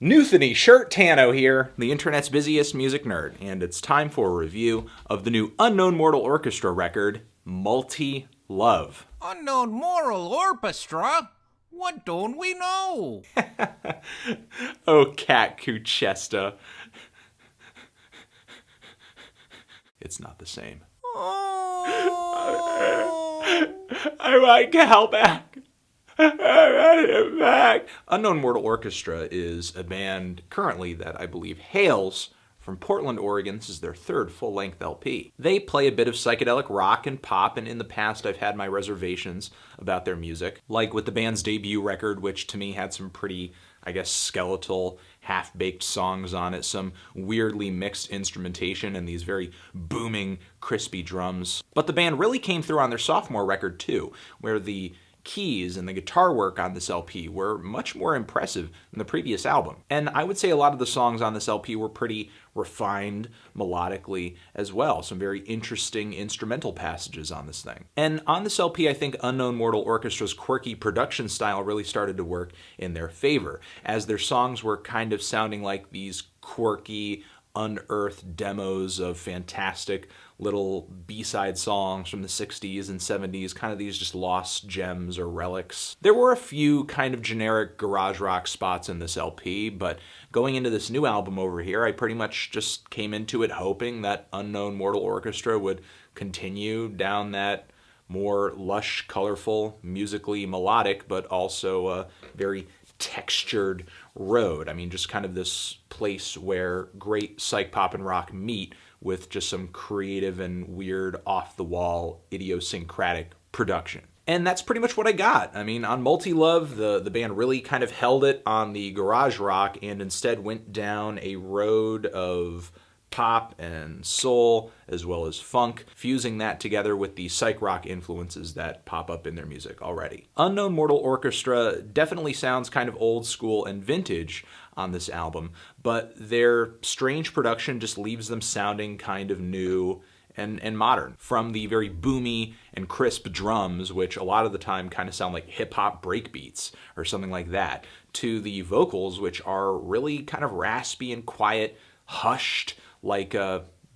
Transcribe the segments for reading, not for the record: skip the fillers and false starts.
Newthany Shirt Tano here, the internet's busiest music nerd, and it's time for a review of the new Unknown Mortal Orchestra record, Multi-Love. Unknown Mortal Orchestra? What don't we know? Oh, catchy. It's not the same. Oh. I want Cal back. Back. Unknown Mortal Orchestra is a band currently that I believe hails from Portland, Oregon. This is their third full-length LP. They play a bit of psychedelic rock and pop, and in the past I've had my reservations about their music, like with the band's debut record, which to me had some pretty, skeletal, half-baked songs on it, some weirdly mixed instrumentation, and these very booming, crispy drums. But the band really came through on their sophomore record too, where the keys and the guitar work on this LP were much more impressive than the previous album. And I would say a lot of the songs on this LP were pretty refined melodically as well. Some very interesting instrumental passages on this thing. And on this LP, I think Unknown Mortal Orchestra's quirky production style really started to work in their favor, as their songs were kind of sounding like these quirky, unearthed demos of fantastic little B-side songs from the 60s and 70s, kind of these just lost gems or relics. There were a few kind of generic garage rock spots in this LP, but going into this new album over here, I pretty much just came into it hoping that Unknown Mortal Orchestra would continue down that more lush, colorful, musically melodic, but also very textured road. I mean, just kind of this place where great psych pop and rock meet with just some creative and weird off-the-wall idiosyncratic production. And that's pretty much what I got. I mean, on Multi-Love, the band really kind of held it on the garage rock and instead went down a road of pop and soul as well as funk, fusing that together with the psych rock influences that pop up in their music already. Unknown Mortal Orchestra definitely sounds kind of old school and vintage on this album, but their strange production just leaves them sounding kind of new and modern. From the very boomy and crisp drums, which a lot of the time kind of sound like hip-hop breakbeats or something like that, to the vocals, which are really kind of raspy and quiet, hushed, like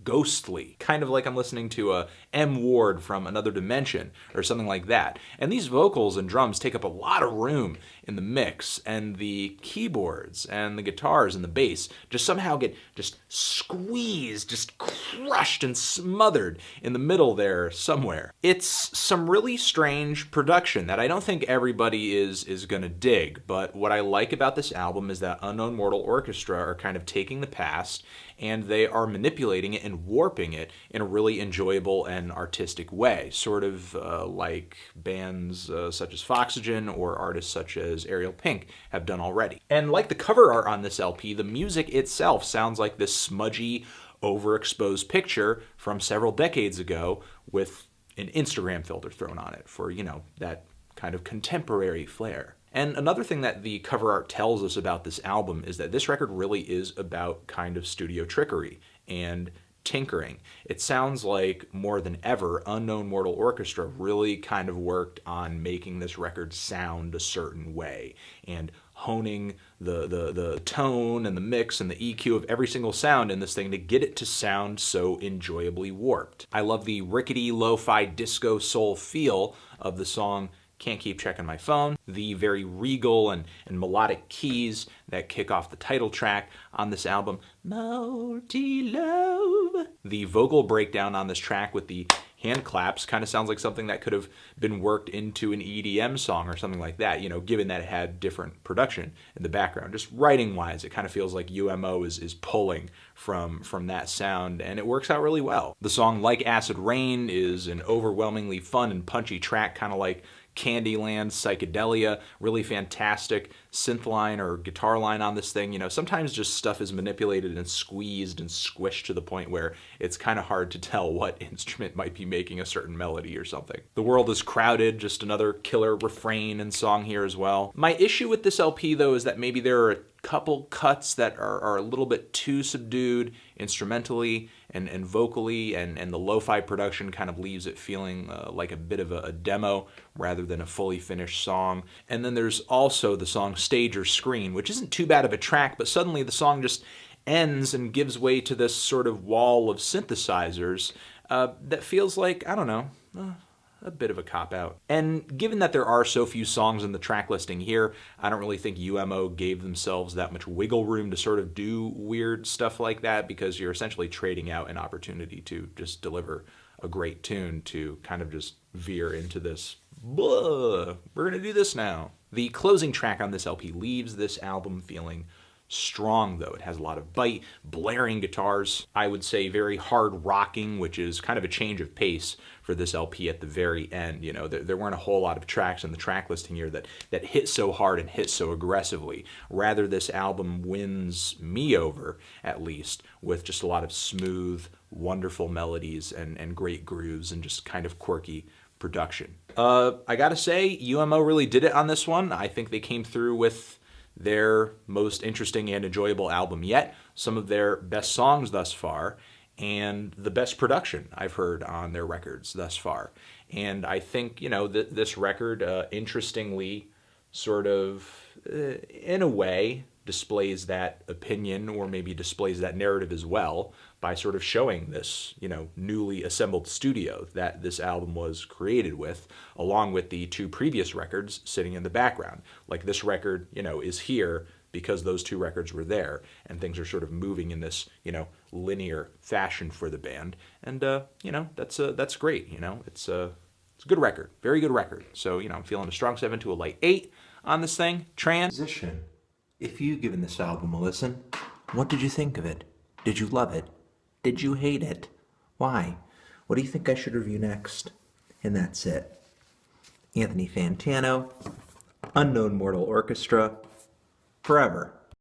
ghostly, kind of like I'm listening to a M. Ward from Another Dimension or something like that. And these vocals and drums take up a lot of room in the mix, and the keyboards and the guitars and the bass just somehow get just squeezed, just crushed and smothered in the middle there somewhere. It's some really strange production that I don't think everybody is gonna dig, but what I like about this album is that Unknown Mortal Orchestra are kind of taking the past and they are manipulating it and warping it in a really enjoyable and artistic way, sort of like bands such as Foxygen or artists such as Ariel Pink have done already. And like the cover art on this LP, the music itself sounds like this smudgy, overexposed picture from several decades ago with an Instagram filter thrown on it for, that kind of contemporary flair. And another thing that the cover art tells us about this album is that this record really is about kind of studio trickery and tinkering. It sounds like more than ever, Unknown Mortal Orchestra really kind of worked on making this record sound a certain way and honing the tone and the mix and the EQ of every single sound in this thing to get it to sound so enjoyably warped. I love the rickety lo-fi disco soul feel of the song Can't Keep Checking My Phone, the very regal and melodic keys that kick off the title track on this album, Multi-Love. The vocal breakdown on this track with the hand claps kind of sounds like something that could have been worked into an EDM song or something like that, given that it had different production in the background. Just writing-wise, it kind of feels like UMO is pulling from that sound, and it works out really well. The song Like Acid Rain is an overwhelmingly fun and punchy track, kind of like Candyland, Psychedelia, really fantastic synth line or guitar line on this thing. Sometimes just stuff is manipulated and squeezed and squished to the point where it's kind of hard to tell what instrument might be making a certain melody or something. The World is Crowded, just another killer refrain and song here as well. My issue with this LP, though, is that maybe there are a couple cuts that are a little bit too subdued instrumentally and vocally, and the lo-fi production kind of leaves it feeling like a bit of a demo rather than a fully finished song. And then there's also the song Stage or Screen, which isn't too bad of a track, but suddenly the song just ends and gives way to this sort of wall of synthesizers that feels like, I don't know, a bit of a cop-out. And given that there are so few songs in the track listing here, I don't really think UMO gave themselves that much wiggle room to sort of do weird stuff like that, because you're essentially trading out an opportunity to just deliver a great tune to kind of just veer into this, we're gonna do this now. The closing track on this LP leaves this album feeling strong, though. It has a lot of bite, blaring guitars, I would say very hard rocking, which is kind of a change of pace for this LP at the very end. You know, there weren't a whole lot of tracks in the track listing here that hit so hard and hit so aggressively. Rather, this album wins me over, at least, with just a lot of smooth, wonderful melodies and great grooves and just kind of quirky production. I gotta say, UMO really did it on this one. I think they came through with their most interesting and enjoyable album yet, some of their best songs thus far, and the best production I've heard on their records thus far. And I think, you know, this record, interestingly, sort of, in a way, displays that opinion, or maybe displays that narrative as well, by sort of showing this, you know, newly assembled studio that this album was created with, along with the two previous records sitting in the background. Like, this record, you know, is here because those two records were there, and things are sort of moving in this, you know, linear fashion for the band. And, you know, that's great, you know. It's a good record, very good record. So, you know, I'm feeling a strong 7 to a light 8 on this thing. Transition. If you've given this album a listen, what did you think of it? Did you love it? Did you hate it? Why? What do you think I should review next? And that's it. Anthony Fantano, Unknown Mortal Orchestra, forever.